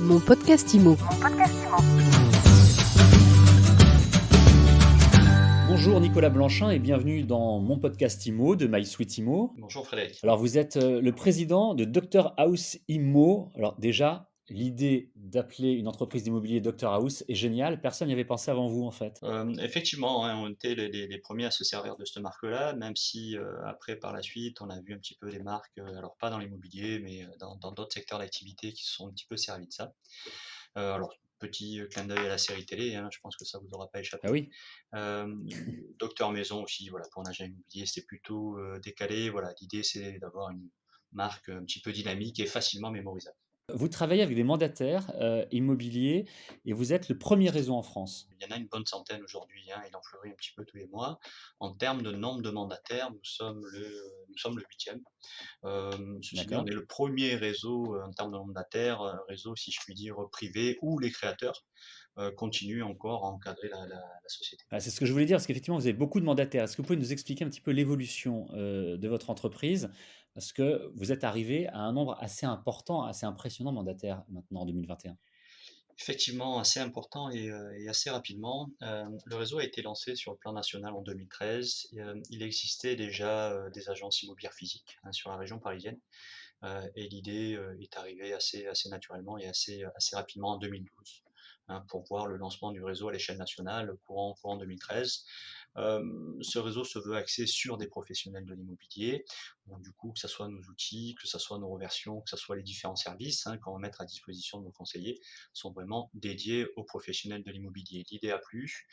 Mon podcast IMO. Bonjour Nicolas Blanchin et bienvenue dans mon podcast IMO de My Sweet IMO. Bonjour Frédéric. Alors vous êtes le président de Dr House IMO. Alors déjà, l'idée d'appeler une entreprise d'immobilier Dr House est géniale. Personne n'y avait pensé avant vous en fait. Effectivement, hein, on était les premiers à se servir de cette marque-là, même si après, par la suite, on a vu un petit peu des marques, alors pas dans l'immobilier, mais dans d'autres secteurs d'activité qui se sont un petit peu servis de ça. Alors, petit clin d'œil à la série télé, hein, je pense que ça vous aura pas échappé. Ah oui. Docteur Maison aussi, voilà, pour un agent immobilier, c'était plutôt décalé. Voilà, l'idée c'est d'avoir une marque un petit peu dynamique et facilement mémorisable. Vous travaillez avec des mandataires immobiliers et vous êtes le premier réseau en France. Il y en a une bonne centaine aujourd'hui, hein, il en fleurit un petit peu tous les mois. En termes de nombre de mandataires, nous sommes le 8e. Ceci dit, on D'accord. est le premier réseau en termes de mandataires, réseau, si je puis dire, privé, où les créateurs continuent encore à encadrer la société. Ah, c'est ce que je voulais dire, parce qu'effectivement, vous avez beaucoup de mandataires. Est-ce que vous pouvez nous expliquer un petit peu l'évolution de votre entreprise? Parce que vous êtes arrivé à un nombre assez important, assez impressionnant de mandataires maintenant en 2021. Effectivement, assez important et assez rapidement. Le réseau a été lancé sur le plan national en 2013. Il existait déjà des agences immobilières physiques, hein, sur la région parisienne. Et l'idée est arrivée assez naturellement et assez rapidement en 2012, hein, pour voir le lancement du réseau à l'échelle nationale courant 2013. Ce réseau se veut axé sur des professionnels de l'immobilier. Donc, du coup, que ce soit nos outils, que ce soit nos reversions, que ce soit les différents services, hein, qu'on va mettre à disposition de nos conseillers, sont vraiment dédiés aux professionnels de l'immobilier. L'idée a plu.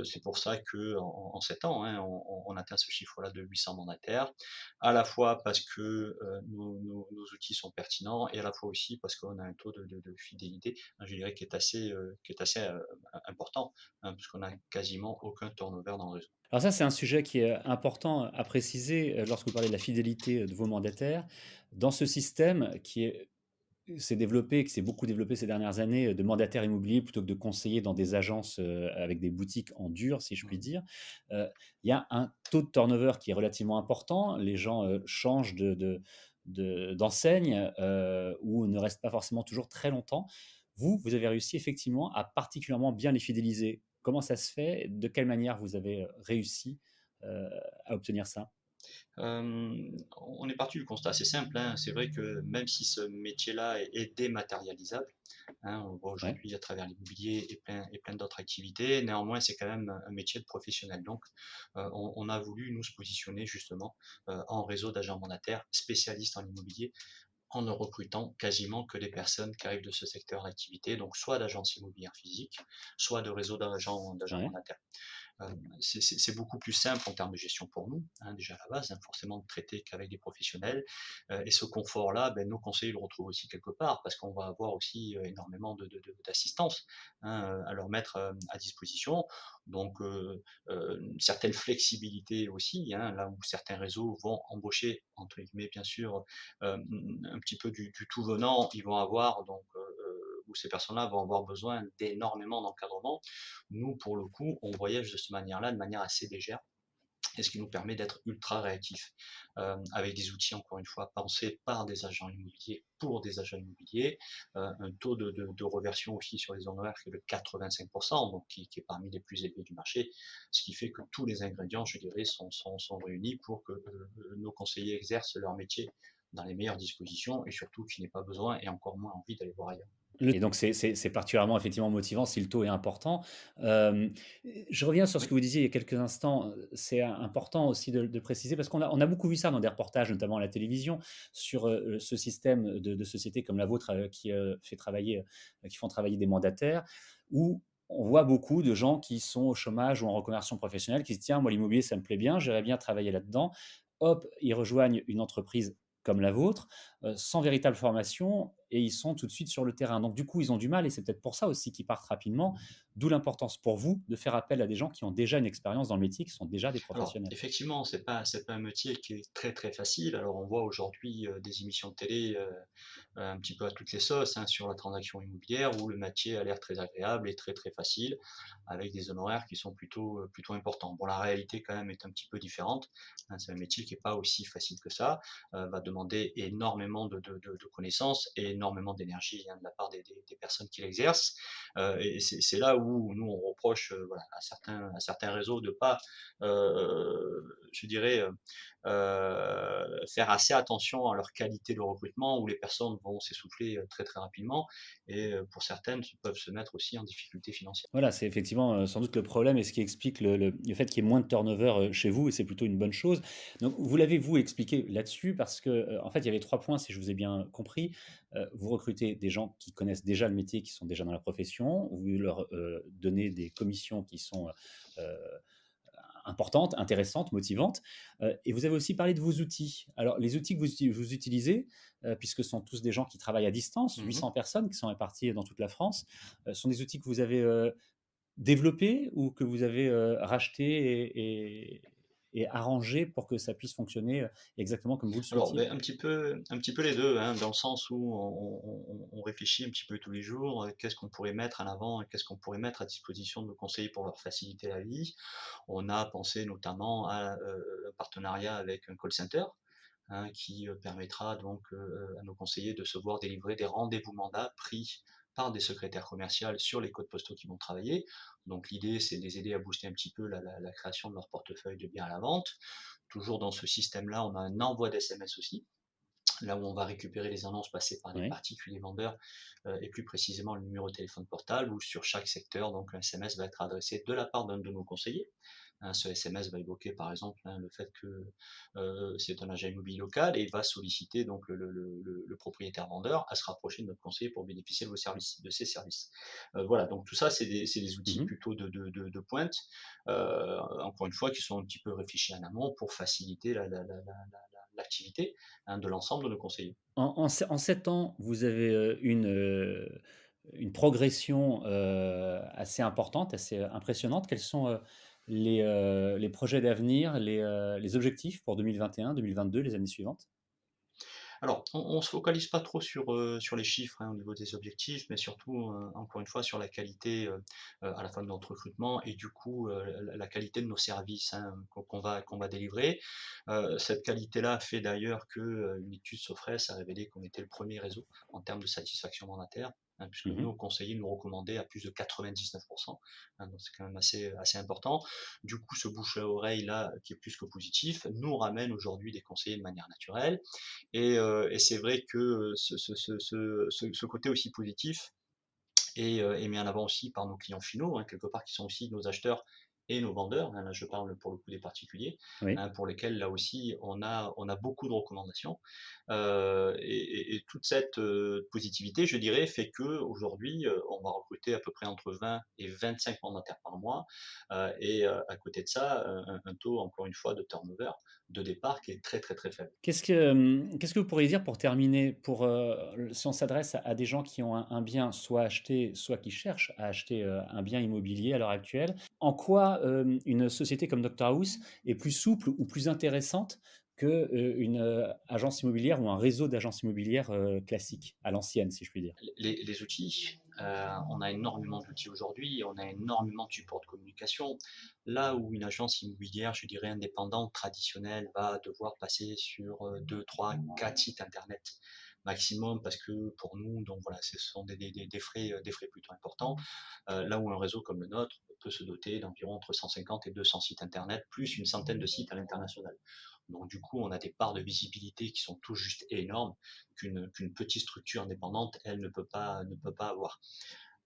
C'est pour ça qu'en 7 ans, hein, on atteint ce chiffre-là de 800 mandataires, à la fois parce que nos outils sont pertinents et à la fois aussi parce qu'on a un taux de fidélité, hein, je dirais, qui est assez important, hein, puisqu'on n'a quasiment aucun turnover dans le réseau. Alors ça, c'est un sujet qui est important à préciser lorsque vous parlez de la fidélité de vos mandataires. Dans ce système s'est développé, qui s'est beaucoup développé ces dernières années, de mandataires immobiliers plutôt que de conseillers dans des agences avec des boutiques en dur, si je puis Mhm. dire, euh, il y a un taux de turnover qui est relativement important. Les gens changent d'enseigne ou ne restent pas forcément toujours très longtemps. Vous avez réussi effectivement à particulièrement bien les fidéliser. Comment ça se fait? De quelle manière vous avez réussi euh, à obtenir ça? On est parti du constat assez simple, hein. C'est vrai que même si ce métier-là est dématérialisable, hein, on le voit Ouais. aujourd'hui à travers l'immobilier et plein d'autres activités, néanmoins c'est quand même un métier de professionnel. Donc on a voulu nous se positionner justement en réseau d'agents mandataires spécialistes en immobilier, en ne recrutant quasiment que des personnes qui arrivent de ce secteur d'activité, donc soit d'agences immobilières physiques, soit de réseaux d'agents Ouais. mandataires. Euh, c'est beaucoup plus simple en termes de gestion pour nous, hein, déjà à la base, hein, forcément de traiter qu'avec des professionnels. Et ce confort-là, ben, nos conseillers le retrouvent aussi quelque part, parce qu'on va avoir aussi énormément d'assistance, hein, à leur mettre à disposition. Donc, une certaine flexibilité aussi, hein, là où certains réseaux vont embaucher, entre guillemets, bien sûr, un petit peu du tout venant, ils vont avoir, donc, où ces personnes-là vont avoir besoin d'énormément d'encadrement. Nous, pour le coup, on voyage de cette manière-là, de manière assez légère, et ce qui nous permet d'être ultra réactifs, avec des outils, encore une fois, pensés par des agents immobiliers, pour des agents immobiliers, un taux de reversion aussi sur les honoraires qui est de 85%, donc qui est parmi les plus élevés du marché, ce qui fait que tous les ingrédients, je dirais, sont réunis pour que nos conseillers exercent leur métier dans les meilleures dispositions et surtout qu'ils n'aient pas besoin et encore moins envie d'aller voir ailleurs. Et donc, c'est particulièrement effectivement motivant si le taux est important. Euh, je reviens sur ce Oui. que vous disiez il y a quelques instants. C'est important aussi de préciser parce qu'on a beaucoup vu ça dans des reportages, notamment à la télévision, sur ce système de sociétés comme la vôtre qui font travailler des mandataires, où on voit beaucoup de gens qui sont au chômage ou en reconversion professionnelle qui se disent tiens, moi l'immobilier ça me plaît bien, j'aimerais bien travailler là-dedans. Hop, ils rejoignent une entreprise comme la vôtre sans véritable formation et ils sont tout de suite sur le terrain. Donc du coup, ils ont du mal et c'est peut-être pour ça aussi qu'ils partent rapidement, d'où l'importance pour vous de faire appel à des gens qui ont déjà une expérience dans le métier, qui sont déjà des Alors, professionnels. effectivement, c'est pas un métier qui est très très facile. Alors, on voit aujourd'hui des émissions de télé un petit peu à toutes les sauces, hein, sur la transaction immobilière où le métier a l'air très agréable et très très facile, avec des honoraires qui sont plutôt importants. Bon, la réalité quand même est un petit peu différente, hein. C'est un métier qui n'est pas aussi facile que ça, va demander énormément de connaissances et énormément d'énergie, hein, de la part des personnes qui l'exercent. Et c'est là où nous, on reproche, voilà, à certains réseaux de pas, je dirais, faire assez attention à leur qualité de recrutement, où les personnes vont s'essouffler, très, très rapidement et pour certaines, peuvent se mettre aussi en difficulté financière. Voilà, c'est effectivement, sans doute le problème et ce qui explique le fait qu'il y ait moins de turnover, chez vous et c'est plutôt une bonne chose. Donc vous l'avez vous expliqué là-dessus parce que, en fait, il y avait 3 points si je vous ai bien compris. Vous recrutez des gens qui connaissent déjà le métier, qui sont déjà dans la profession. Vous leur, donnez des commissions qui sont, heu, importantes, intéressantes, motivantes, et vous avez aussi parlé de vos outils. Alors les outils que vous utilisez, puisque ce sont tous des gens qui travaillent à distance, Mmh. 800 personnes qui sont réparties dans toute la France, sont des outils que vous avez, développés ou que vous avez, rachetés et arrangés pour que ça puisse fonctionner, exactement comme vous le Alors, souhaitiez? beh, un petit peu les 2, hein, dans le sens où on réfléchit un petit peu tous les jours, qu'est-ce qu'on pourrait mettre en avant et qu'est-ce qu'on pourrait mettre à disposition de nos conseillers pour leur faciliter la vie. On a pensé notamment à, un partenariat avec un call center, hein, qui, permettra donc, à nos conseillers de se voir délivrer des rendez-vous mandats pris par des secrétaires commerciales sur les codes postaux qu'ils vont travailler. Donc l'idée, c'est de les aider à booster un petit peu la création de leur portefeuille de biens à la vente. Toujours dans ce système-là, on a un envoi d'SMS aussi, là où on va récupérer les annonces passées par des Oui. particuliers vendeurs, et plus précisément le numéro de téléphone portable, où sur chaque secteur, donc un SMS va être adressé de la part d'un de nos conseillers. Hein, ce SMS va évoquer par exemple, hein, le fait que c'est un agent immobilier local et il va solliciter donc le propriétaire vendeur à se rapprocher de notre conseiller pour bénéficier de vos services, de ses services. Voilà, donc tout ça, c'est des outils Mmh. plutôt de pointe, encore une fois, qui sont un petit peu réfléchis en amont pour faciliter l'activité, hein, de l'ensemble de nos conseillers. En 7 ans, vous avez, une progression, assez importante, assez impressionnante. Quels sont, les projets d'avenir, les objectifs pour 2021-2022, les années suivantes? Alors, on se focalise pas trop sur les chiffres, hein, au niveau des objectifs, mais surtout, encore une fois, sur la qualité, à la fois de notre recrutement et du coup, la qualité de nos services, hein, qu'on va délivrer. Cette qualité-là fait d'ailleurs que, une étude Sofres a révélé qu'on était le premier réseau en termes de satisfaction mandataire, hein, puisque Mmh. nos conseillers nous recommandaient à plus de 99, hein, donc c'est quand même assez important. Du coup, ce bouche à oreille là, qui est plus que positif, nous ramène aujourd'hui des conseillers de manière naturelle. Et c'est vrai que, ce côté aussi positif est mis en avant aussi par nos clients finaux, hein, quelque part qui sont aussi nos acheteurs et nos vendeurs, hein. Là, je parle pour le coup des particuliers, Oui. hein, pour lesquels là aussi on a beaucoup de recommandations. Et toute cette, positivité, je dirais, fait qu'aujourd'hui, on va recruter à peu près entre 20 et 25 mandataires par mois, à côté de ça, un taux encore une fois de turnover, de départ qui est très, très, très faible. Qu'est-ce que vous pourriez dire pour terminer, pour, si on s'adresse à des gens qui ont un bien soit acheté, soit qui cherchent à acheter, un bien immobilier à l'heure actuelle, en quoi, une société comme Doctor House est plus souple ou plus intéressante que, une, agence immobilière ou un réseau d'agences immobilières, classiques, à l'ancienne, si je puis dire? Les outils, on a énormément d'outils aujourd'hui, on a énormément de supports de communication. Là où une agence immobilière, je dirais indépendante, traditionnelle, va devoir passer sur 2, 3, 4 sites internet maximum, parce que pour nous, donc voilà, ce sont des frais plutôt importants. Là où un réseau comme le nôtre peut se doter d'environ entre 150 et 200 sites internet, plus une centaine de sites à l'international. Donc du coup, on a des parts de visibilité qui sont tout juste énormes, qu'une petite structure indépendante, elle, ne peut pas avoir.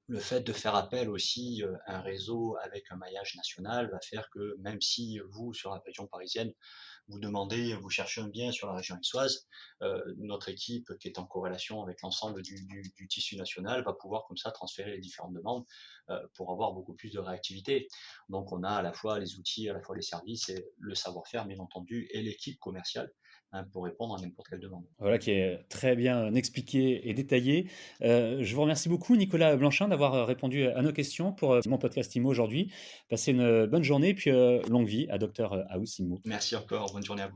Le fait de faire appel aussi, à un réseau avec un maillage national va faire que même si vous, sur la région parisienne, vous cherchez un bien sur la région niçoise, notre équipe qui est en corrélation avec l'ensemble du tissu national va pouvoir comme ça transférer les différentes demandes, pour avoir beaucoup plus de réactivité. Donc on a à la fois les outils, à la fois les services et le savoir-faire bien entendu et l'équipe commerciale, hein, pour répondre à n'importe quelle demande. Voilà qui est très bien, expliqué et détaillé. Je vous remercie beaucoup Nicolas Blanchin d'avoir, répondu à nos questions pour, mon podcast IMO aujourd'hui. Passez une, bonne journée puis, longue vie à Docteur House Immo. Merci encore, bonne journée à vous.